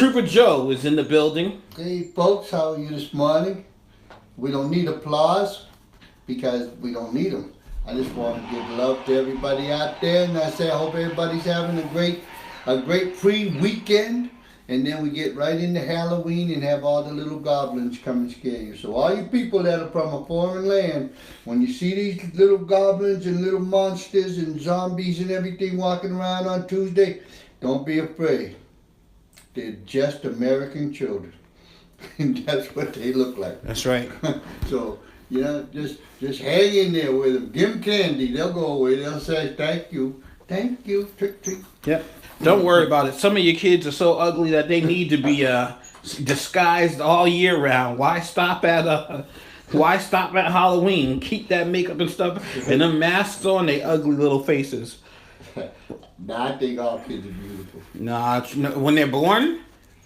Trooper Joe is in the building. Hey folks, how are you this morning? We don't need applause because we don't need them. I just want to give love to everybody out there, and I say I hope everybody's having a great pre-weekend. And then we get right into Halloween and have all the little goblins come and scare you. So all you people that are from a foreign land, when you see these little goblins and little monsters and zombies and everything walking around on Tuesday, don't be afraid. They're just American children. And that's what they look like. That's right. So, just hang in there with them. Give them candy. They'll go away. They'll say, thank you. Thank you. Trick, treat. Yep. Don't worry about it. Some of your kids are so ugly that they need to be disguised all year round. Why stop at Halloween? Keep that makeup and stuff and them masks on their ugly little faces. Nah, I think all kids are beautiful. Nah, when they're born?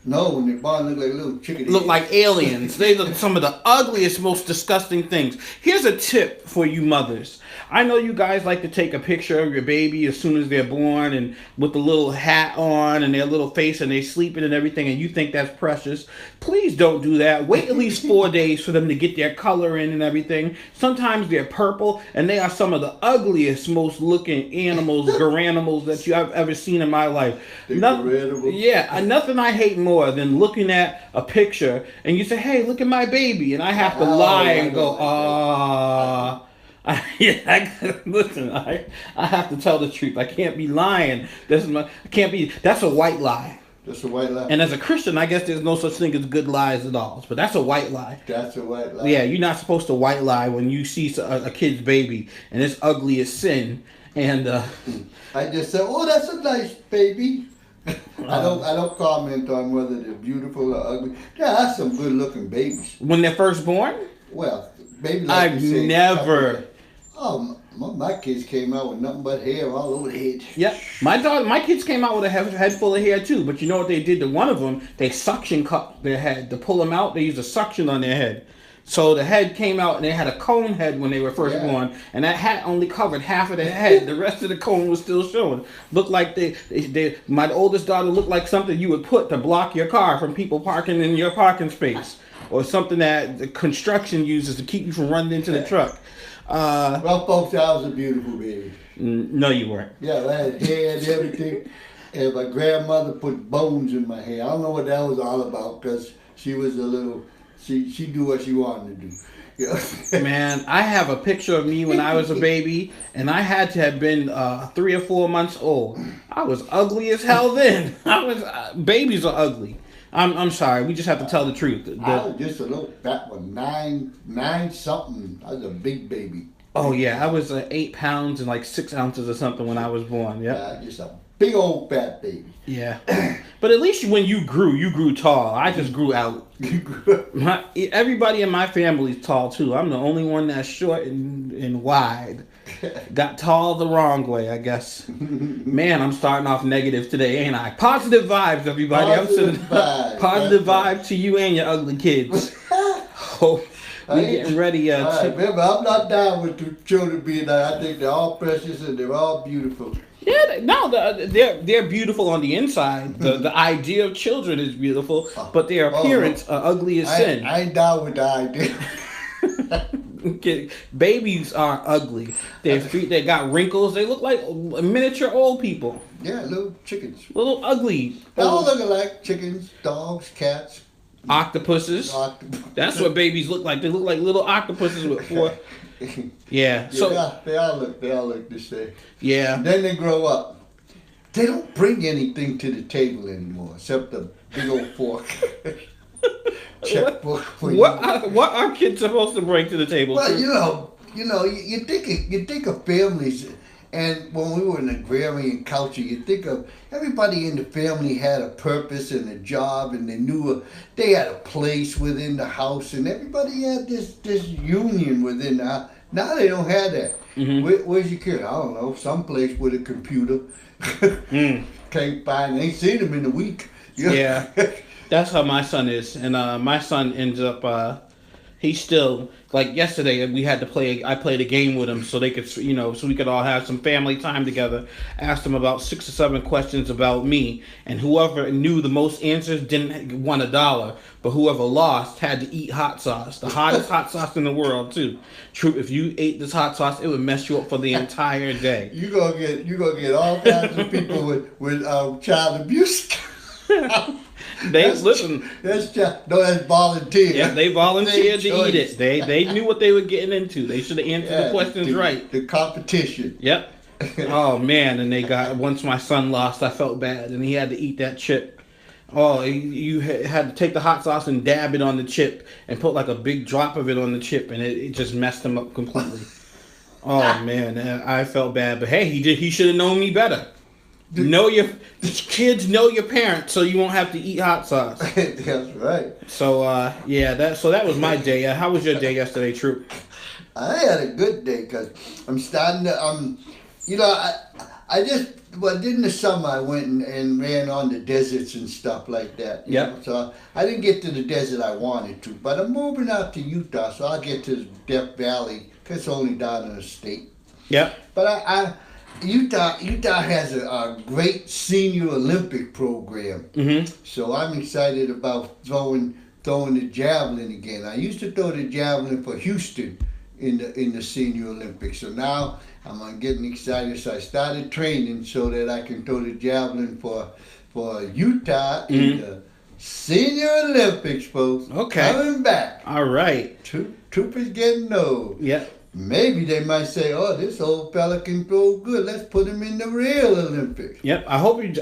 No, when they're born, look like little chickadees. Look like aliens. They look some of the ugliest, most disgusting things. Here's a tip for you mothers. I know you guys like to take a picture of your baby as soon as they're born and with the little hat on and their little face and they're sleeping and everything and you think that's precious. Please don't do that. Wait at least 4 days for them to get their color in and everything. Sometimes they're purple and they are some of the ugliest, most looking animals, garanimals that I've ever seen in my life. Nothing I hate more than looking at a picture and you say, hey, look at my baby. And I have to lie and go, listen, I have to tell the truth. I can't be lying. That's a white lie. That's a white lie. And as a Christian, I guess there's no such thing as good lies at all. But that's a white lie. That's a white lie. Yeah, you're not supposed to white lie when you see a kid's baby and it's ugly as sin. And I just say, oh, that's a nice baby. I don't comment on whether they're beautiful or ugly. There are some good looking babies. When they're first born? Well, baby, like I've never. Oh, my kids came out with nothing but hair all over the head. Yep. My kids came out with a head full of hair too. But you know what they did to one of them? They suction cut their head. To pull them out, they used a suction on their head. So the head came out and they had a cone head when they were first born. And that hat only covered half of their head. The rest of the cone was still showing. Looked like my oldest daughter looked like something you would put to block your car from people parking in your parking space. Or something that the construction uses to keep you from running into the truck. Well, folks, I was a beautiful baby. No, you weren't. Yeah, I had hair and everything. And my grandmother put bones in my hair. I don't know what that was all about because she was a little, she do what she wanted to do. Yeah. Man, I have a picture of me when I was a baby, and I had to have been 3 or 4 months old. I was ugly as hell then. Babies are ugly. I'm sorry. We just have to tell the truth. I was just a little fat one, nine something. I was a big baby. Oh yeah, I was 8 pounds and like 6 ounces or something when I was born. Yeah, just a big old fat baby. Yeah, but at least when you grew tall. I just grew out. Everybody in my family's tall too. I'm the only one that's short and wide. Got tall the wrong way, I guess. Man, I'm starting off negative today, ain't I? Positive vibes, everybody. Positive vibe to you and your ugly kids. Hope we're getting ready. Remember, I'm not down with the children being there. I think they're all precious and they're all beautiful. Yeah, they're beautiful on the inside. The idea of children is beautiful, but their appearance are ugly as sin. I ain't down with the idea. Babies are ugly. Their feet, they got wrinkles. They look like miniature old people. Yeah, little chickens. Little ugly. They all look like chickens, dogs, cats. Octopuses. That's what babies look like. They look like little octopuses with four. Yeah. So they all look the same. Yeah. And then they grow up. They don't bring anything to the table anymore except a big old fork. Checkbook. What are kids supposed to bring to the table? Well, you think of families, and when we were in agrarian culture, you think of everybody in the family had a purpose and a job, and they knew they had a place within the house, and everybody had this union within the house. Now they don't have that. Mm-hmm. Where's your kid? I don't know. Someplace with a computer. Can't find. Ain't seen him in a week. Yeah. That's how my son is, and my son ends up. he still, like yesterday, we had to play. I played a game with him so they could, so we could all have some family time together. Asked him about 6 or 7 questions about me, and whoever knew the most answers didn't won $1, but whoever lost had to eat hot sauce, the hottest hot sauce in the world too. True, if you ate this hot sauce, it would mess you up for the entire day. You gonna get all kinds of people with child abuse. Listen. That's volunteer. Yeah, they volunteered to eat it. They knew what they were getting into. They should have answered the questions right. The competition. Yep. Oh man, and once my son lost, I felt bad, and he had to eat that chip. Oh, you had to take the hot sauce and dab it on the chip, and put like a big drop of it on the chip, and it just messed him up completely. Oh man, I felt bad, but hey, he should have known me better. Kids know your parents, so you won't have to eat hot sauce. That's right. So that was my day. How was your day yesterday, Troop? I had a good day because I'm starting to in the summer I went and ran on the deserts and stuff like that. Yeah. So I didn't get to the desert I wanted to, but I'm moving out to Utah, so I'll get to Death Valley. Cause it's only down in the state. Yep. But Utah has a great senior Olympic program. Mm-hmm. So I'm excited about throwing the javelin again. I used to throw the javelin for Houston in the senior Olympics. So now I'm getting excited. So I started training so that I can throw the javelin for Utah in the senior Olympics, folks. Okay. Coming back. All right. Troop is getting old. Yeah. Maybe they might say, "Oh, this old fella can throw good. Let's put him in the real Olympics." Yep. I hope you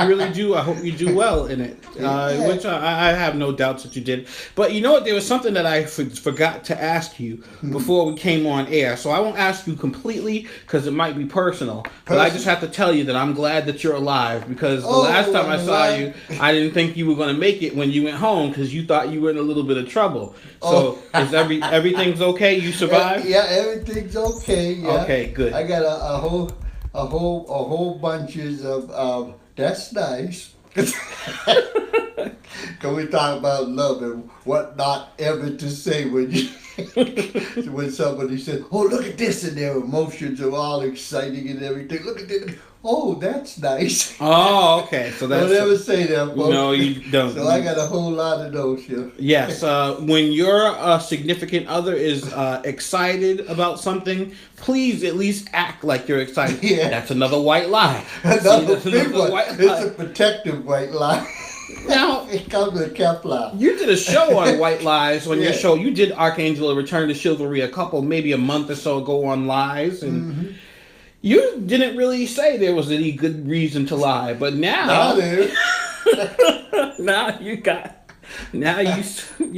really do. I hope you do well in it. Which I have no doubts that you did. But you know what? There was something that I forgot to ask you before we came on air. So I won't ask you completely because it might be personal. But I just have to tell you that I'm glad that you're alive because the last time I saw you, I didn't think you were going to make it when you went home because you thought you were in a little bit of trouble. So is everything's okay? You survived? Yeah, everything's okay. Yeah. Okay, good. I got a whole bunches of that's nice. Can we talk about love and what not ever to say when when somebody says, "Oh, look at this," and their emotions are all exciting and everything. Look at this. Oh, that's nice. Oh, okay. So that's. Don't ever say that, folks. No, you don't. So I got a whole lot of those here. Yes. When your significant other is excited about something, please at least act like you're excited. Yeah. That's another white lie. Another big one. It's a protective white lie. Now, it comes with Kevlar. you did a show on white lies on your show. You did Archangel: A Return to Chivalry maybe a month or so ago on lies, and you didn't really say there was any good reason to lie. But now, you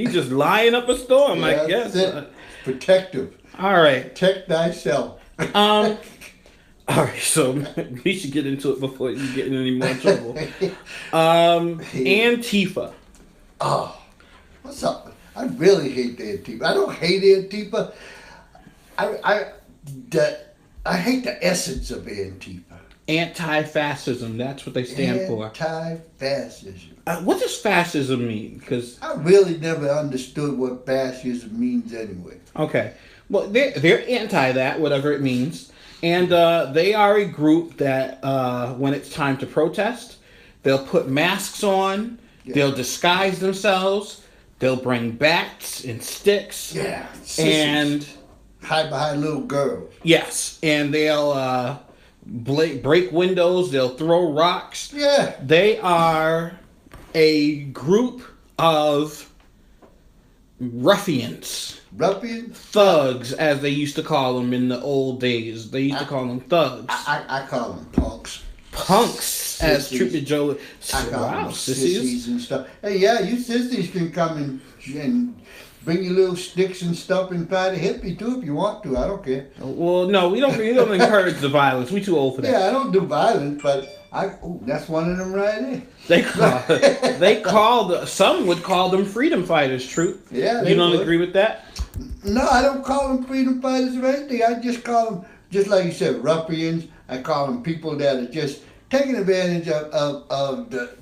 just lying up a storm. I guess. Protective. All right. Protect thyself. All right, so we should get into it before you get in any more trouble. Antifa. Oh, what's up? I really hate the Antifa. I don't hate Antifa. I hate the essence of Antifa. Anti-fascism. That's what they stand for. Anti-fascism. What does fascism mean? Because I really never understood what fascism means anyway. Okay, well they're anti that, whatever it means. And they are a group that, when it's time to protest, they'll put masks on, they'll disguise themselves, they'll bring bats and sticks. Yeah. And hide behind little girls. Yes, and they'll break windows, they'll throw rocks. Yeah. They are a group of ruffians. Ruffians? Thugs, as they used to call them in the old days. They used to call them thugs. I call them punks. Punks, as Trooper Joe. I call them sissies and stuff. Hey, yeah, you sissies can come and bring your little sticks and stuff and try to hit me too if you want to. I don't care. Well, no, we don't encourage the violence. We too old for that. Yeah, I don't do violence, but that's one of them right there. Some would call them freedom fighters, Troop. Yeah, you don't agree with that? No, I don't call them freedom fighters or anything. I just call them, just like you said, ruffians. I call them people that are just taking advantage of the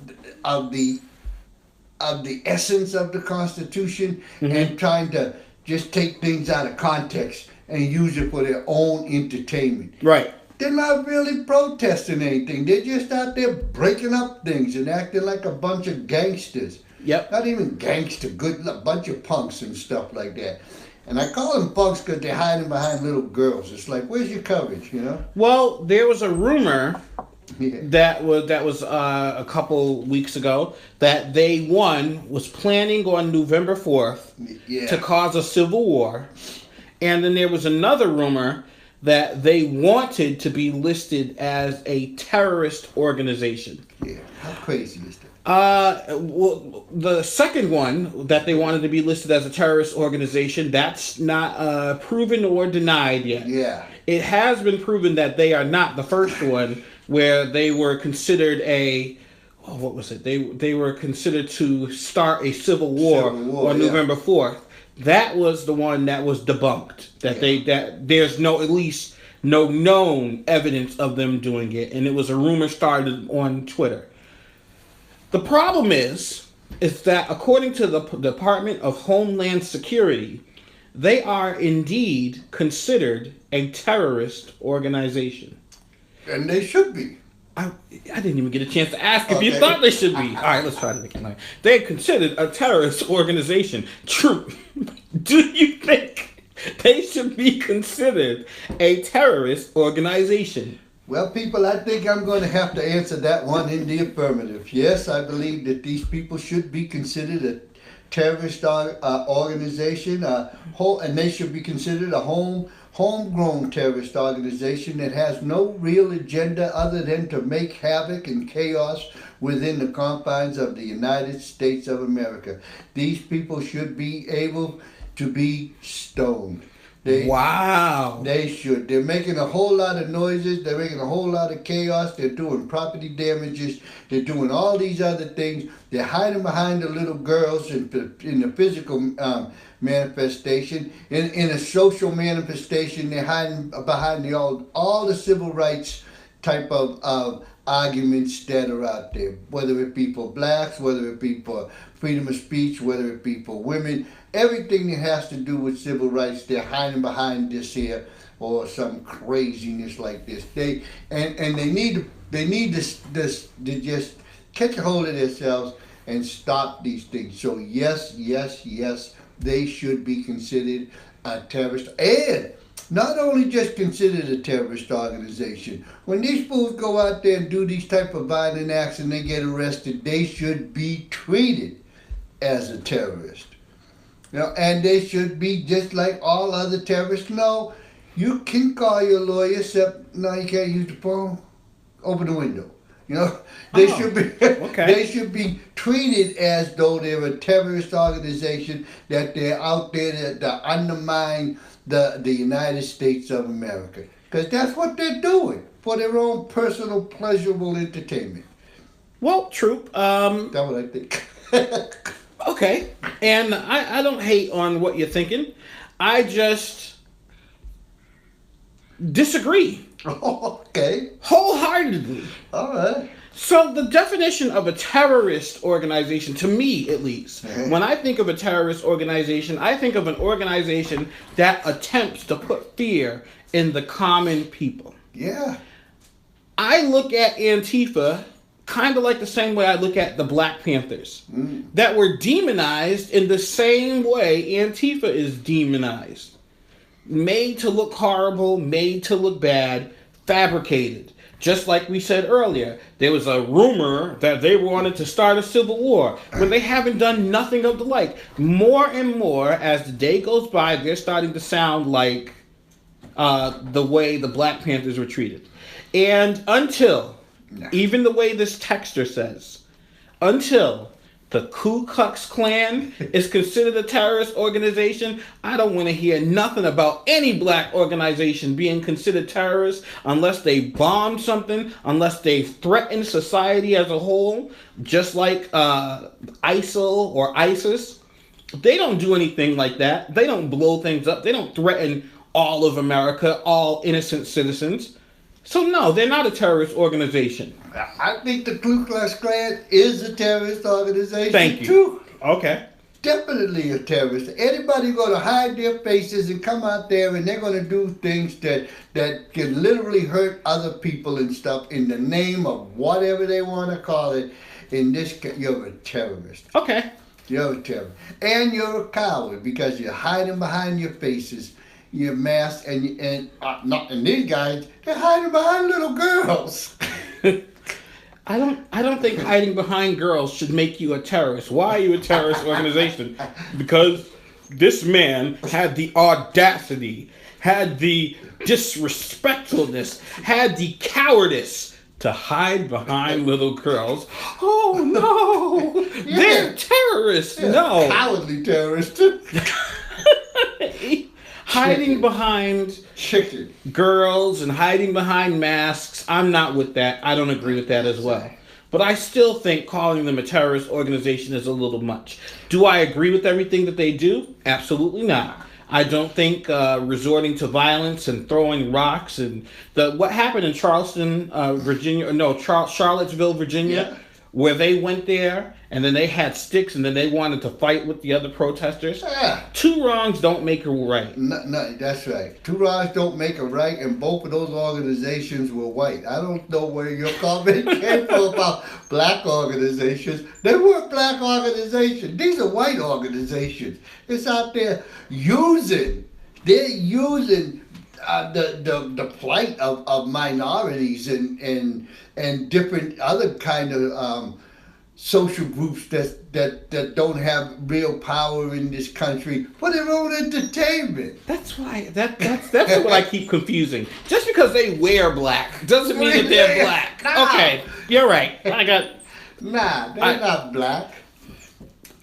essence of the Constitution and trying to just take things out of context and use it for their own entertainment. Right. They're not really protesting anything. They're just out there breaking up things and acting like a bunch of gangsters. Yep. Not even gangster, a bunch of punks and stuff like that. And I call them punks because they're hiding behind little girls. It's like, where's your courage, you know? Well, there was a rumor Yeah. that was a couple weeks ago that they was planning on November 4th Yeah. to cause a civil war, and then there was another rumor that they wanted to be listed as a terrorist organization. Yeah. How crazy is that? Well, the second one that they wanted to be listed as a terrorist organization, that's not proven or denied yet. Yeah. It has been proven that they are not. The first one, where they were considered what was it? They were considered to start a civil war on November 4th. That was the one that was debunked. That there's at least no known evidence of them doing it, and it was a rumor started on Twitter. The problem is that according to the Department of Homeland Security, they are indeed considered a terrorist organization. And they should be. I didn't even get a chance to ask if you thought they should be. All right, let's try to make it like they're considered a terrorist organization. True. Do you think they should be considered a terrorist organization? Well, people, I think I'm going to have to answer that one in the affirmative. Yes, I believe that these people should be considered a terrorist organization, and they should be considered a homegrown terrorist organization that has no real agenda other than to make havoc and chaos within the confines of the United States of America. These people should be able to be stoned. Wow. They should. They're making a whole lot of noises. They're making a whole lot of chaos. They're doing property damages. They're doing all these other things. They're hiding behind the little girls in the physical manifestation. In a social manifestation, they're hiding behind all the civil rights type of arguments that are out there, whether it be for blacks, whether it be for freedom of speech, whether it be for women. Everything that has to do with civil rights, they're hiding behind this here or some craziness like this. They need to just catch a hold of themselves and stop these things. So yes, they should be considered a terrorist, and not only just considered a terrorist organization. When these fools go out there and do these type of violent acts and they get arrested, they should be treated as a terrorist. And they should be just like all other terrorists. No, you can call your lawyer, except no, you can't use the phone. Open the window. Should be okay. They should be treated as though they're a terrorist organization, that they're out there to undermine the United States of America. Because that's what they're doing for their own personal, pleasurable entertainment. Well, true. That's what I think. Okay. And I don't hate on what you're thinking. I just disagree. Okay. Wholeheartedly. All right. So the definition of a terrorist organization, to me at least, when I think of a terrorist organization, I think of an organization that attempts to put fear in the common people. Yeah. I look at Antifa kind of like the same way I look at the Black Panthers, that were demonized in the same way Antifa is demonized. Made to look horrible, made to look bad, fabricated. Just like we said earlier, there was a rumor that they wanted to start a civil war when they haven't done nothing of the like. More and more, as the day goes by, they're starting to sound like the way the Black Panthers were treated. And until, even the way this texter says, until the Ku Klux Klan is considered a terrorist organization, I don't want to hear nothing about any black organization being considered terrorists unless they bomb something, unless they threaten society as a whole, just like ISIL or ISIS. They don't do anything like that. They don't blow things up. They don't threaten all of America, all innocent citizens. So no, they're not a terrorist organization. I think the Ku Klux Klan is a terrorist organization. Thank you. Too. Okay. definitely a terrorist. Anybody going to hide their faces and come out there and they're going to do things that can literally hurt other people and stuff in the name of whatever they want to call it. In this case, you're a terrorist. Okay. You're a terrorist. And you're a coward because you're hiding behind your faces, your mask, and these guys, they're hiding behind little girls. I don't think hiding behind girls should make you a terrorist. Why are you a terrorist organization? Because this man had the audacity, had the disrespectfulness, had the cowardice to hide behind little girls. Oh no! Yeah. They're terrorists! Yeah, no! Cowardly terrorists. Hiding behind girls and hiding behind masks. I'm not with that. I don't agree with that as well. But I still think calling them a terrorist organization is a little much. Do I agree with everything that they do? Absolutely not. I don't think resorting to violence and throwing rocks and what happened in Charlottesville, Virginia, where they went there and then they had sticks and then they wanted to fight with the other protesters. Yeah. Two wrongs don't make a right. No, that's right. Two wrongs don't make a right, and both of those organizations were white. I don't know where your comment came from about black organizations. They weren't black organizations. These are white organizations. It's out there they're using the plight of minorities and different other kind of social groups that don't have real power in this country for their own entertainment. That's why that's what I keep confusing. Just because they wear black doesn't mean that they're black. Nah. Okay, you're right. They're not black.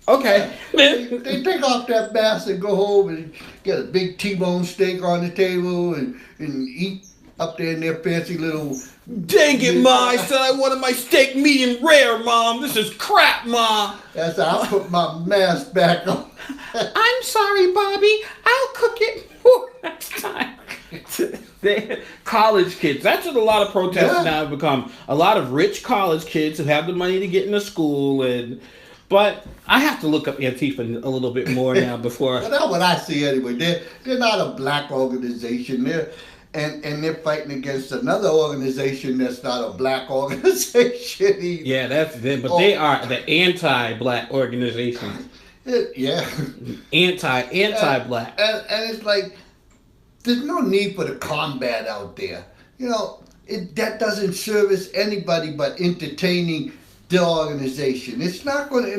Okay. They take off that mask and go home and get a big T-bone steak on the table and eat up there in their fancy little... Dang it, Ma! I said I wanted my steak medium rare, Mom! This is crap, Ma! That's how I put my mask back on. I'm sorry, Bobby. I'll cook it for next time. College kids. That's what a lot of protests now have become. A lot of rich college kids who have the money to get into school But I have to look up Antifa a little bit more now before... Well, that's what I see anyway. They're not a black organization. And they're fighting against another organization that's not a black organization either. Yeah, that's them. But they are the anti-black organization. Yeah. Anti-black. And it's like, there's no need for the combat out there. You know, that doesn't service anybody but entertaining the organization. It's not going to.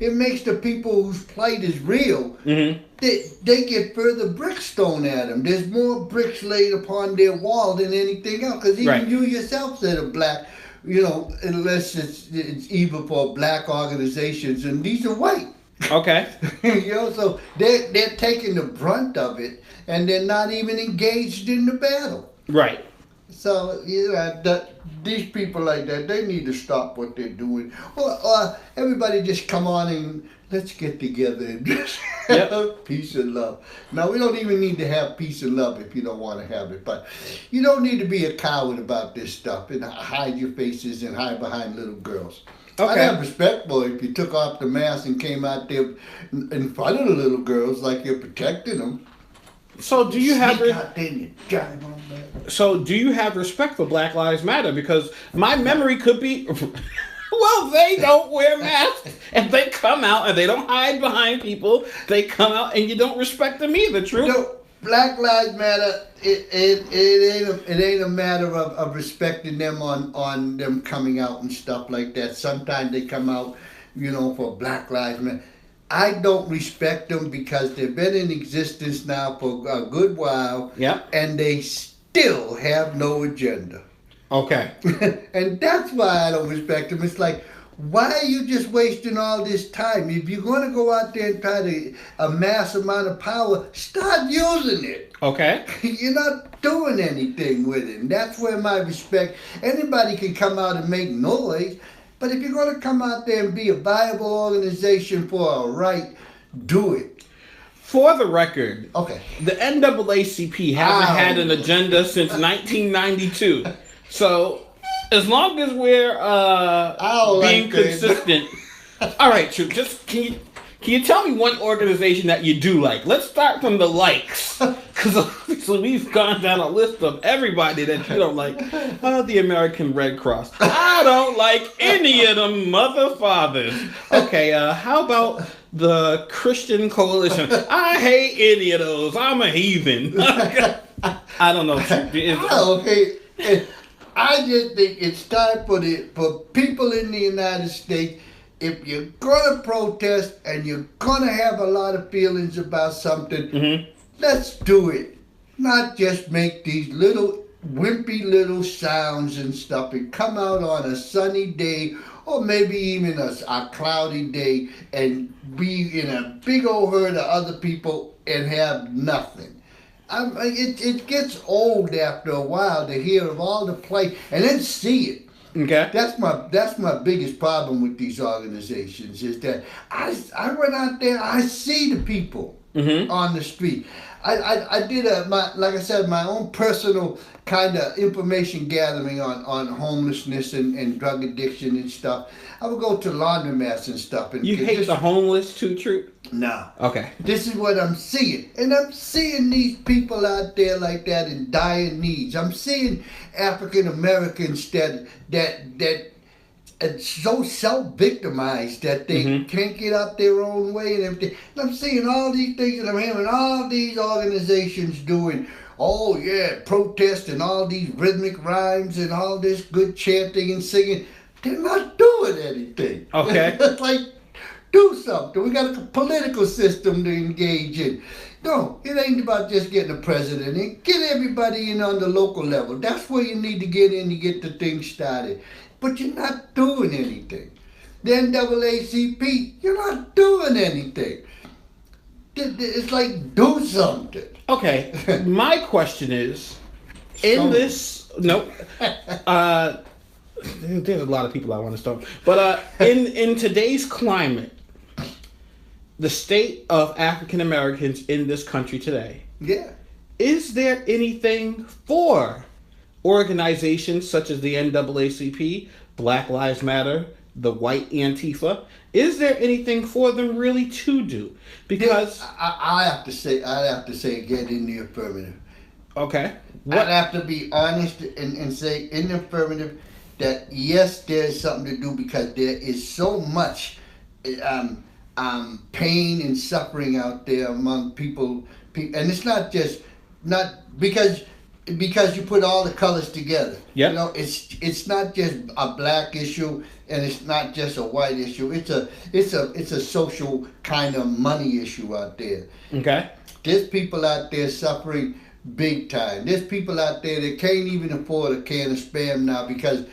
It makes the people whose plight is real. Mm-hmm. They get further bricks thrown at them. There's more bricks laid upon their wall than anything else. Because even you yourself said a black. You know, unless it's evil for black organizations, and these are white. Okay. You know, so they're taking the brunt of it, and they're not even engaged in the battle. Right. So, these people like that, they need to stop what they're doing. Or everybody just come on and let's get together and just have peace and love. Now, we don't even need to have peace and love if you don't want to have it. But you don't need to be a coward about this stuff and hide your faces and hide behind little girls. Okay. I'd have respect for it if you took off the mask and came out there in front of the little girls like you're protecting them. So do you have respect for Black Lives Matter? Because my memory could be, well, they don't wear masks and they come out and they don't hide behind people. They come out and you don't respect them either. True. No, Black Lives Matter. It ain't a matter of respecting them on them coming out and stuff like that. Sometimes they come out, for Black Lives Matter. I don't respect them because they've been in existence now for a good while. Yep. And they still have no agenda. Okay. And that's why I don't respect them. It's like, why are you just wasting all this time? If you're going to go out there and try to amass amount of power, start using it. Okay. You're not doing anything with it. And that's where my respect, anybody can come out and make noise. But if you're going to come out there and be a viable organization for a right, do it. For the record, okay, the NAACP hasn't had an agenda since 1992. So, as long as we're being consistent. All right, Troop, just can Can you tell me one organization that you do like? Let's start from the likes. Because so we've gone down a list of everybody that you don't like. The American Red Cross. I don't like any of them mother fathers. Okay, how about the Christian Coalition? I hate any of those. I'm a heathen. I don't know. Okay. I just think it's time for people in the United States. If you're gonna protest and you're gonna have a lot of feelings about something, let's do it. Not just make these little wimpy little sounds and stuff and come out on a sunny day or maybe even a cloudy day and be in a big old herd of other people and have nothing. It gets old after a while to hear of all the play and then see it. Okay. That's my biggest problem with these organizations is that I run out there, I see the people on the street. I did like I said, my own personal kind of information gathering on homelessness and drug addiction and stuff. I would go to laundromats and stuff. And you hate the homeless too, Troop? No. Okay. This is what I'm seeing. And I'm seeing these people out there like that in dire needs. I'm seeing African Americans that are so self-victimized that they can't get out their own way and everything. And I'm seeing all these things and I'm hearing all these organizations doing, oh yeah, protest and all these rhythmic rhymes and all this good chanting and singing. They're not doing anything. Okay. It's like, do something. We got a political system to engage in. No, it ain't about just getting the president in. Get everybody in on the local level. That's where you need to get in to get the thing started. But you're not doing anything. The NAACP, you're not doing anything. It's like, do something. Okay, my question is, there's a lot of people I want to stone, but in today's climate, the state of African Americans in this country today, is there anything for organizations such as the NAACP, Black Lives Matter, the White Antifa? Is there anything for them really to do? Because I have to say again in the affirmative. Okay. I'd have to be honest and say in the affirmative that yes, there's something to do because there is so much pain and suffering out there among people, and it's not because you put all the colors together. Yeah. You know, it's not just a black issue and it's not just a white issue. It's a social kind of money issue out there. Okay. There's people out there suffering big time. There's people out there that can't even afford a can of Spam now because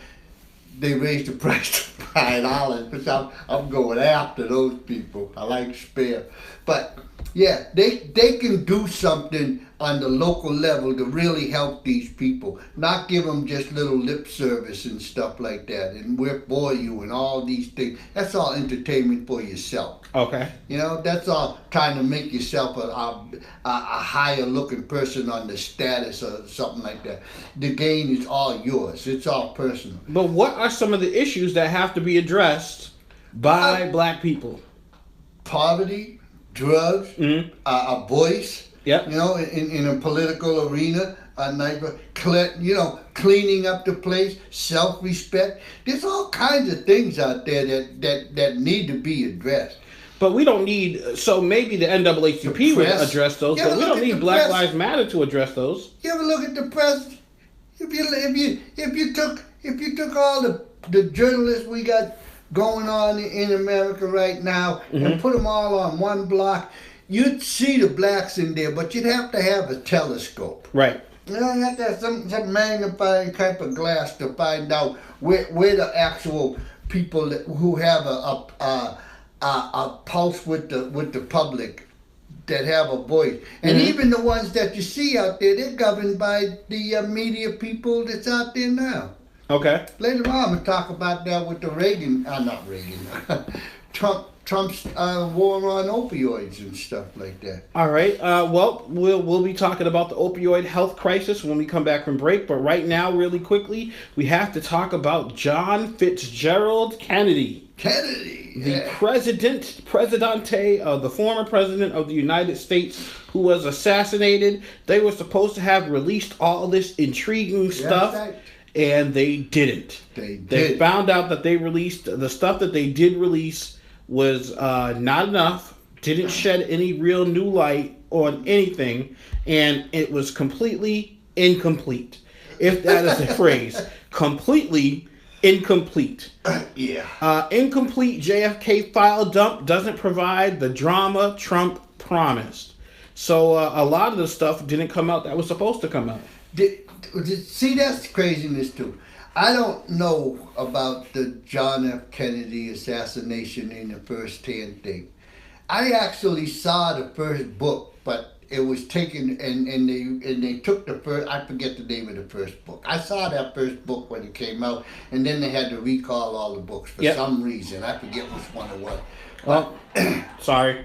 they raised the price to $5. But I'm going after those people. I like Spam. But yeah, they can do something on the local level to really help these people. Not give them just little lip service and stuff like that. And we're for you and all these things. That's all entertainment for yourself. Okay. You know, that's all trying to make yourself a higher looking person on the status or something like that. The gain is all yours. It's all personal. But what are some of the issues that have to be addressed by black people? Poverty, drugs, a voice. Yep. You know, in a political arena, cleaning up the place, self-respect. There's all kinds of things out there that need to be addressed. But we don't need, so maybe the NAACP would address those, but we don't need Black Lives Matter to address those. You ever look at the press? If you took all the journalists we got going on in America right now and put them all on one block, you'd see the blacks in there, but you'd have to have a telescope. Right. You know, you have to have some magnifying type of glass to find out where the actual people who have a pulse with the public, that have a voice. And even the ones that you see out there, they're governed by the media people that's out there now. Okay. Later on, I'm going to talk about that with the Trump's war on opioids and stuff like that. All right. Well, we'll be talking about the opioid health crisis when we come back from break. But right now, really quickly, we have to talk about John Fitzgerald Kennedy. Kennedy. The Yeah. the former president of the United States who was assassinated. They were supposed to have released all this intriguing stuff, right. and they didn't. They found out that they released the stuff that they did release was not enough, didn't shed any real new light on anything, and it was completely incomplete. If that is a phrase, completely incomplete. Yeah. Incomplete JFK file dump doesn't provide the drama Trump promised. So a lot of the stuff didn't come out that was supposed to come out. See, that's craziness too. I don't know about the John F. Kennedy assassination in the first-hand thing. I actually saw the first book, but it was taken and they took the first. I forget the name of the first book. I saw that first book when it came out, and then they had to recall all the books for some reason. I forget which one it was. Well, sorry.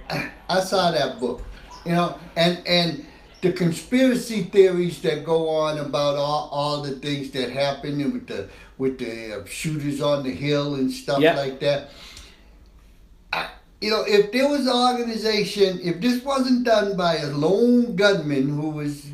I saw that book, and the conspiracy theories that go on about all the things that happened and with the shooters on the hill and stuff like that. If there was an organization, if this wasn't done by a lone gunman who was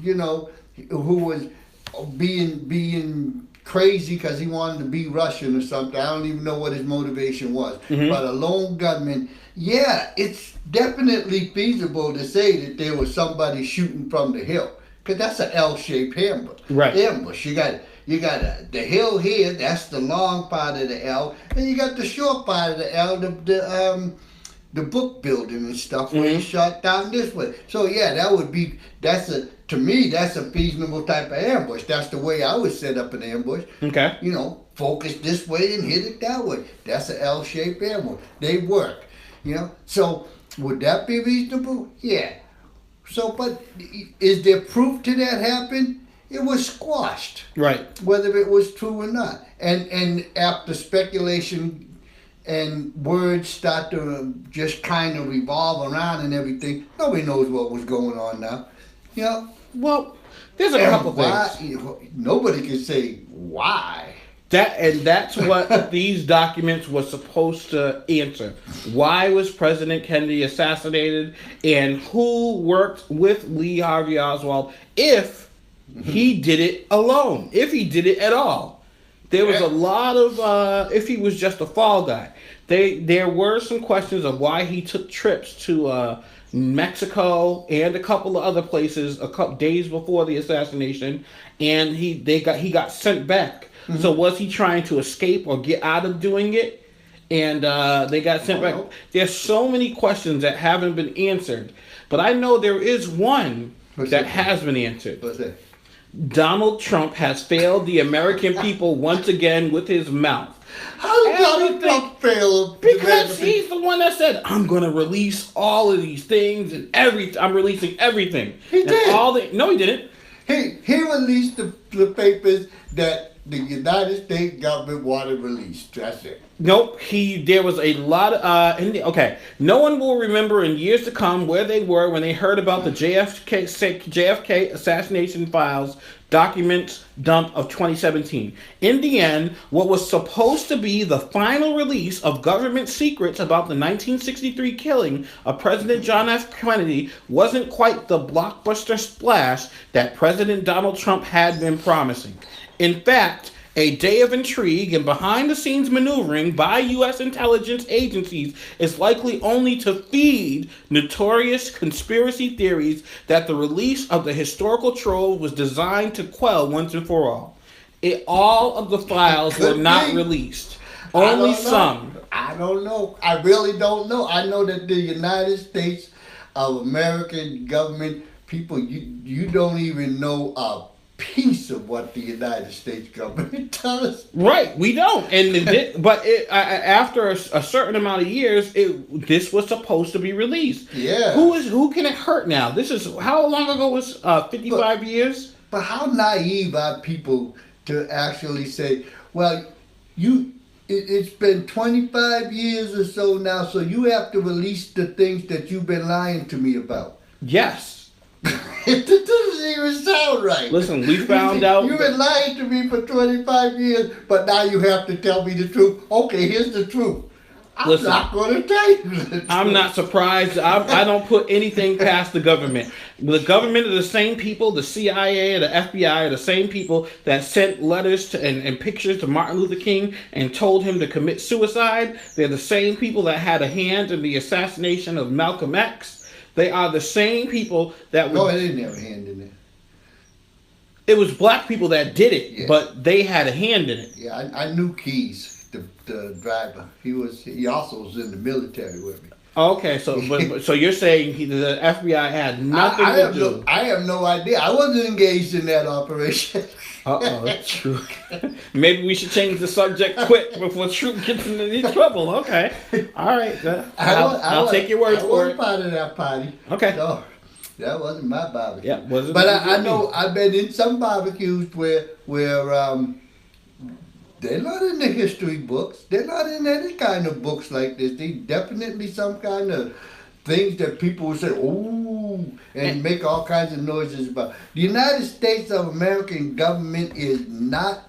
being crazy because he wanted to be Russian or something, I don't even know what his motivation was, but a lone gunman, it's definitely feasible to say that there was somebody shooting from the hill, because that's an L-shaped ambush. Right. Ambush. You got the hill here. That's the long part of the L, and you got the short part of the L. The book building and stuff where he shot down this way. So that's a feasible type of ambush. That's the way I would set up an ambush. Okay. Focus this way and hit it that way. That's an L-shaped ambush. They work. So would that be reasonable? Yeah. So, but is there proof to that happen? It was squashed. Right. Whether it was true or not. And after speculation and words start to just kind of revolve around and everything, nobody knows what was going on now. Well, there's a couple things. Nobody can say why. That's what these documents were supposed to answer. Why was President Kennedy assassinated, and who worked with Lee Harvey Oswald if he did it alone, if he did it at all. There was a lot of, if he was just a fall guy. There were some questions of why he took trips to Mexico and a couple of other places a couple days before the assassination, and he got sent back. So was he trying to escape or get out of doing it? And they got sent back. There's so many questions that haven't been answered, but I know there is one that has been answered. What's that? Donald Trump has failed the American people once again with his mouth. How did Donald Trump fail? Because he's the one that said, I'm going to release all of these things and I'm releasing everything. He did. No, he didn't. He released the papers that the United States government wanted released. That's it. Nope. There was a lot of, no one will remember in years to come where they were when they heard about the JFK assassination files documents dump of 2017. In the end, what was supposed to be the final release of government secrets about the 1963 killing of President John F. Kennedy wasn't quite the blockbuster splash that President Donald Trump had been promising. In fact, a day of intrigue and behind-the-scenes maneuvering by U.S. intelligence agencies is likely only to feed notorious conspiracy theories that the release of the historical trove was designed to quell once and for all. All of the files were not released. Only some. I don't know. I really don't know. I know that the United States of American government people, you don't even know a piece of what the United States government does. Right, we don't. After a certain amount of years, this was supposed to be released. Yeah. Who can it hurt now? This is how long ago was 55 years? But how naive are people to actually say, well, it's been 25 years or so now, so you have to release the things that you've been lying to me about. Yes. It doesn't even sound right. Listen, we found out. You've been lying to me for 25 years, but now you have to tell me the truth. Okay, here's the truth. I'm not going to tell you the truth. I'm not surprised. I don't put anything past the government. The government are the same people, the CIA, the FBI are the same people that sent letters to, and pictures to Martin Luther King and told him to commit suicide. They're the same people that had a hand in the assassination of Malcolm X. They are the same people that would... No, they didn't have a hand in it. It was black people that did it, Yeah. but they had a hand in it. Yeah, I knew Keys, the driver. He also was in the military with me. Okay, so you're saying the FBI had nothing to do. I have no idea. I wasn't engaged in that operation. That's true. Maybe we should change the subject quick before Troop gets into any trouble. Okay, all right. I'll take your word for it. I wasn't part of that party. Okay. No, that wasn't my barbecue. Yeah, wasn't. But I know I've been in some barbecues where they're not in the history books. They're not in any kind of books like this. They definitely some kind of things that people will say, ooh, and make all kinds of noises about. The United States of American government is not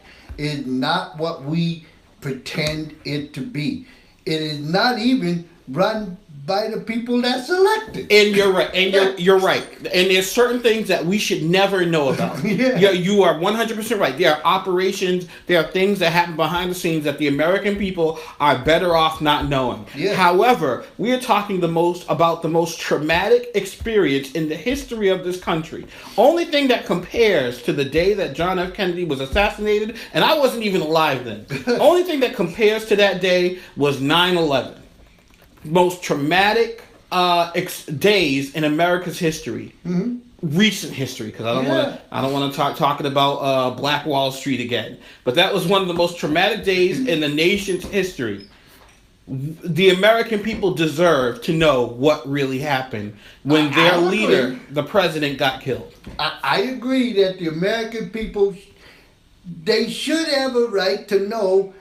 what we pretend it to be. It is not even run by the people that selected. And you're right. And you're right. And there's certain things that we should never know about. Yeah. You are 100% right. There are operations, there are things that happen behind the scenes that the American people are better off not knowing. Yeah. However, we are talking about the most traumatic experience in the history of this country. Only thing that compares to the day that John F. Kennedy was assassinated, and I wasn't even alive then. Only thing that compares to that day was 9/11. Most traumatic days in America's history, recent history, because I don't want to talking about Black Wall Street again. But that was one of the most traumatic days in the nation's history. The American people deserve to know what really happened when their leader, the president, got killed. I agree that the American people, they should have a right to know.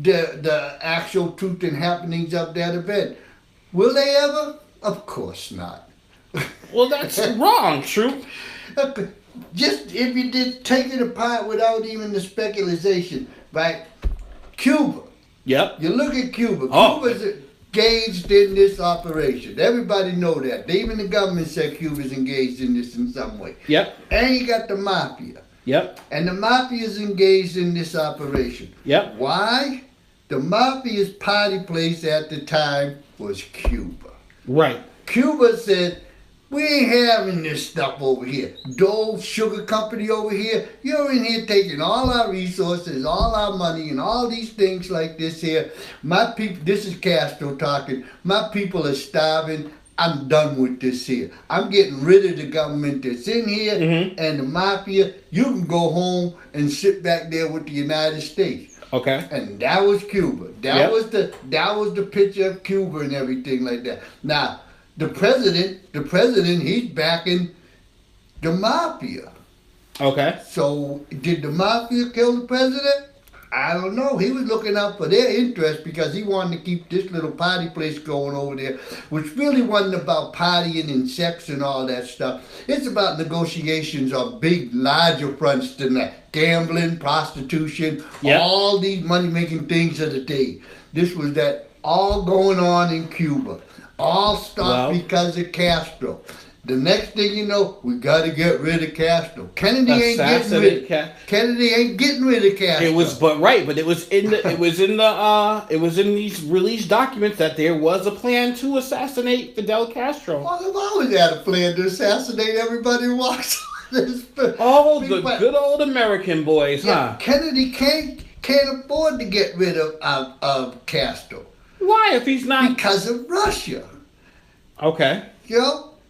The actual truth and happenings of that event. Will they ever? Of course not. Well, that's wrong, Troop. Just if you did take it apart without even the speculation, right? Cuba. Yep. You look at Cuba. Oh. Cuba's engaged in this operation. Everybody know that. Even the government said Cuba's engaged in this in some way. Yep. And you got the mafia. Yep. And the mafia is engaged in this operation. Yep. Why? The mafia's party place at the time was Cuba. Right. Cuba said, we ain't having this stuff over here. Dole Sugar Company over here, you're in here taking all our resources, all our money, and all these things like this here. My people, this is Castro talking, my people are starving. I'm done with this here. I'm getting rid of the government that's in here and the mafia. You can go home and sit back there with the United States. Okay. And that was Cuba. That was the picture of Cuba and everything like that. Now, the president, he's backing the mafia. Okay. So did the mafia kill the president? I don't know. He was looking out for their interest because he wanted to keep this little party place going over there, which really wasn't about partying and sex and all that stuff. It's about negotiations on big, larger fronts than that. Gambling, prostitution, all these money-making things of the day. This was that all going on in Cuba. All stopped because of Castro. The next thing you know, we got to get rid of Castro. Kennedy ain't getting rid of Castro. It was in these released documents that there was a plan to assassinate Fidel Castro. Well, they've always had a plan to assassinate everybody who walks on this. Oh, the good old American boys, huh? Kennedy can't afford to get rid of Castro. Why, if he's not? Because of Russia. Okay.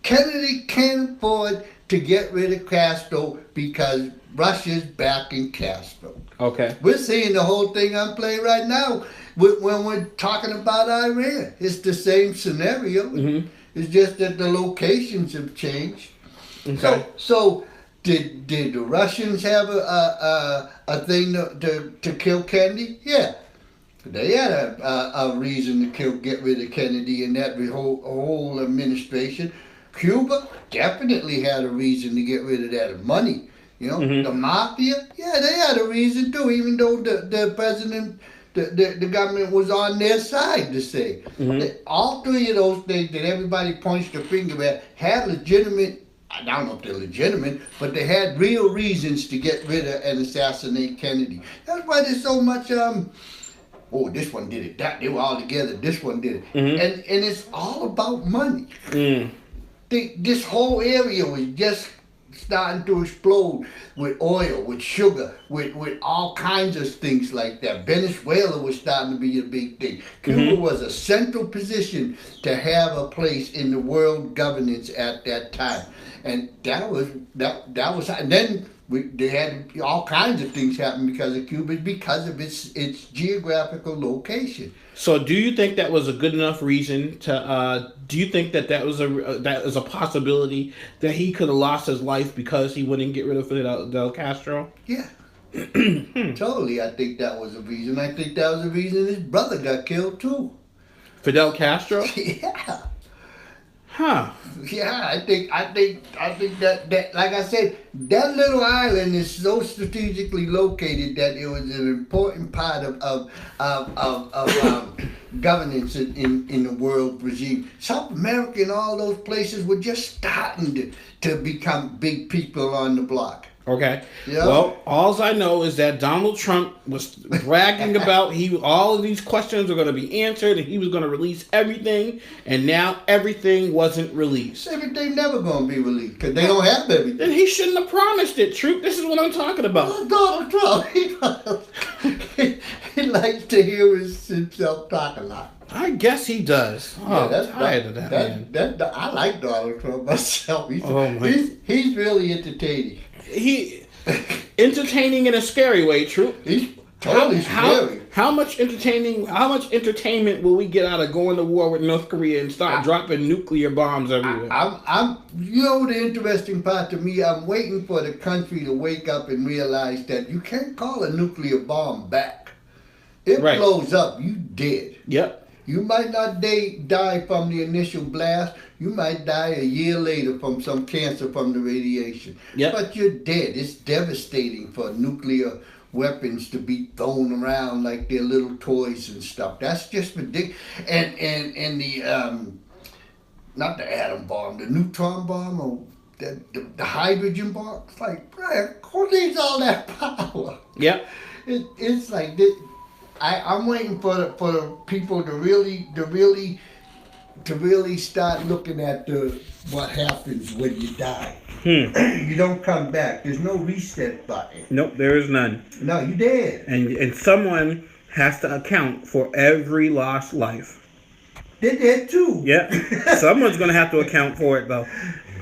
Kennedy can't afford to get rid of Castro because Russia's backing Castro. Okay. We're seeing the whole thing on play right now when we're talking about Iran. It's the same scenario. It's just that the locations have changed. Okay. So did the Russians have a thing to kill Kennedy? Yeah. They had a reason to get rid of Kennedy and that whole administration. Cuba definitely had a reason to get rid of that money. The mafia, they had a reason too, even though the president the government was on their side to say. Mhm. All three of those things that everybody points the finger at had legitimate. I don't know if they're legitimate, but they had real reasons to get rid of and assassinate Kennedy. That's why there's so much. Oh, this one did it. That they were all together. This one did it, and it's all about money. Mm. This whole area was just starting to explode with oil, with sugar, with all kinds of things like that. Venezuela was starting to be a big thing. Cuba was a central position to have a place in the world governance at that time, and that was. And then they had all kinds of things happen because of Cuba, because of its geographical location. So, do you think that was a good enough reason to? Do you think that that was a possibility that he could have lost his life because he wouldn't get rid of Fidel Castro? Yeah. Totally, I think that was a reason. I think that was the reason his brother got killed too. Fidel Castro? Yeah. Huh. Yeah, I think that like I said, that little island is so strategically located that it was an important part of governance in the world regime. South America and all those places were just starting to become big people on the block. Okay. Yeah. Well, all I know is that Donald Trump was bragging about all of these questions are going to be answered and he was going to release everything, and now everything wasn't released. Everything never going to be released because they don't have everything. Then he shouldn't have promised it, Troop. This is what I'm talking about. Donald Trump, he likes to hear himself talk a lot. I guess he does. Oh, Yeah, I'm tired of that, man. I like Donald Trump myself. He's really entertaining. He entertaining in a scary way, Troop. He's totally scary. How much entertainment will we get out of going to war with North Korea and start dropping nuclear bombs everywhere? You know the interesting part to me, I'm waiting for the country to wake up and realize that you can't call a nuclear bomb back. It blows up, you dead. Yep. You might not die from the initial blast. You might die a year later from some cancer from the radiation. Yep. But you're dead. It's devastating for nuclear weapons to be thrown around like they're little toys and stuff. That's just ridiculous. And the not the atom bomb, the neutron bomb or the hydrogen bomb. It's like, Brian, who needs all that power? Yep. It's like this. I'm waiting for the people to really start looking at what happens when you die. You don't come back. There's no reset button. Nope, there is none. No, you dead. And someone has to account for every lost life. They're dead too. Yep. Someone's going to have to account for it, though.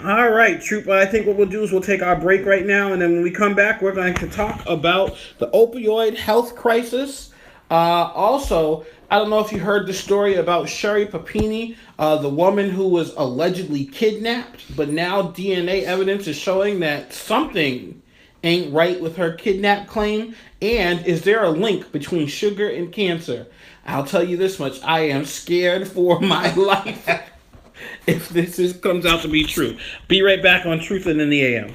All right, Troop, I think what we'll do is we'll take our break right now, and then when we come back, we're going to talk about the opioid health crisis. Also, I don't know if you heard the story about Sherry Papini, the woman who was allegedly kidnapped, but now DNA evidence is showing that something ain't right with her kidnap claim. And is there a link between sugar and cancer? I'll tell you this much, I am scared for my life if this comes out to be true. Be right back on Truth in the AM.